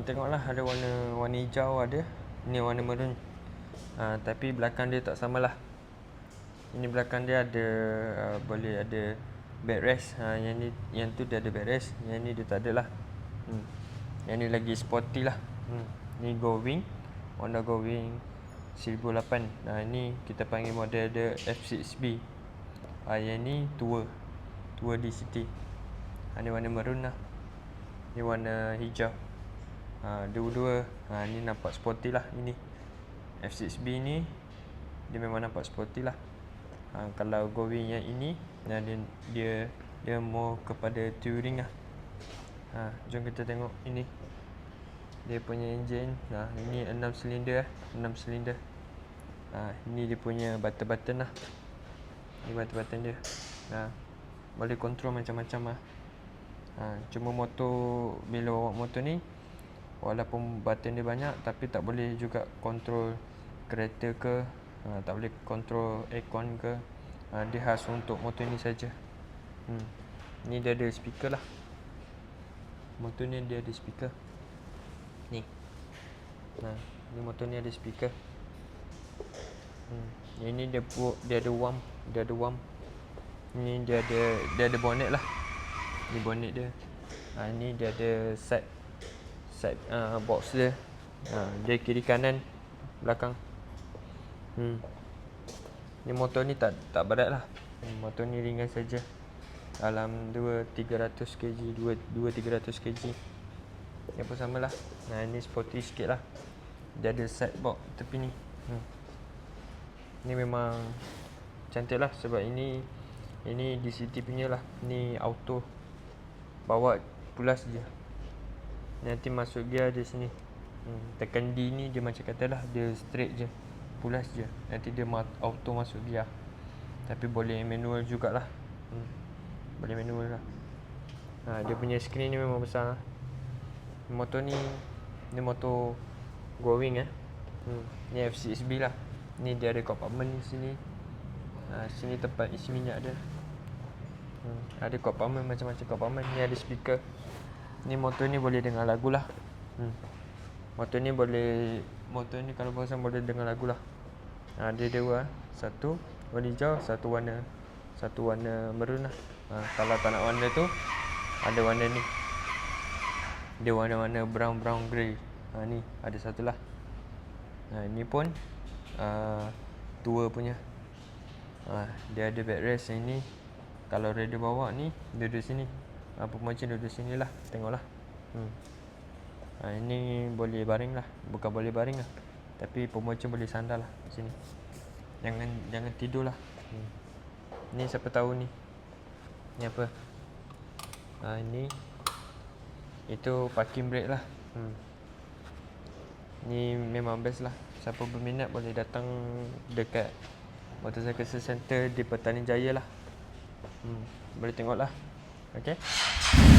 tengoklah, ada warna hijau ada. Ni warna maroon. Tapi belakang dia tak samalah. Ini belakang dia ada boleh ada backrest. Yang tu dia ada backrest, yang ni dia tak ada lah. Yang ni lagi sporty lah. Ni Go-Wing, Honda Go-Wing 1008. Ni kita panggil model dia F6B. Yang ni tua DCT. Ni warna maroon lah. Ni warna hijau. Dua-dua ni nampak sporty lah. Ini F6B ni dia memang nampak sporty lah. Kalau Go-Wing yang ini dia more kepada touring lah. Jom kita tengok ini dia punya enjin. Ini 6 silinder 6 silinder. Ini dia punya button lah. Ni button dia. Boleh kontrol macam-macam lah. Cuma bila bawa motor ni, walaupun button dia banyak, tapi tak boleh juga kontrol kereta ke, tak boleh kontrol aircon ke. Dia khas untuk motor ni saja. Ni dia ada speaker lah. Motor ni dia ada speaker. Ni motor ni ada speaker. Yang ni dia ada warm. Ni dia ada bonnet lah. Ni bonnet dia. Ni dia ada side box dia. Dia kiri kanan belakang. Ni motor ni tak berat lah. Motor ni ringan saja. Dalam 2-300 kg. 2-300 kg. Yang pun sama lah. Ni sporty sikit lah. Dia ada side box tepi ni. Ni memang cantik lah. Sebab ini DCT punya lah. Ni auto. Bawa pulas je. Nanti masuk gear di sini. Tekan D ni dia macam kata lah, dia straight je, pulas je. Nanti dia auto masuk gear. Tapi boleh manual jugalah. Boleh manual lah. Dia punya skrin ni memang besar. Motor ni motor Go-Wing Ni F6B lah. Ni dia ada compartment di sini. Sini tempat isi minyak dia. Ada compartment, macam-macam compartment. Ni ada speaker. Ni motor ni boleh dengar lagu lah. Motor ni kalau bosan boleh dengar lagu lah. Dia dua. Satu warna hijau, satu warna maroon lah. Kalau tak nak warna tu, ada warna ni. Dia warna-warna brown grey. Ni ada satu lah. Ni pun tua punya. Dia ada backrest yang ni. Kalau radio bawa ni, duduk sini. Pemonceng duduk sini lah. Tengoklah. Ini boleh baring lah. Bukan boleh baring lah, tapi pemonceng boleh sandar lah sini. Jangan tidur lah. Ni siapa tahu ni. Ni apa? Ni itu parking brake lah. Ni memang best lah. Siapa berminat boleh datang dekat Motorcycle Center di Petaling Jaya lah. Boleh tengok lah. Okay.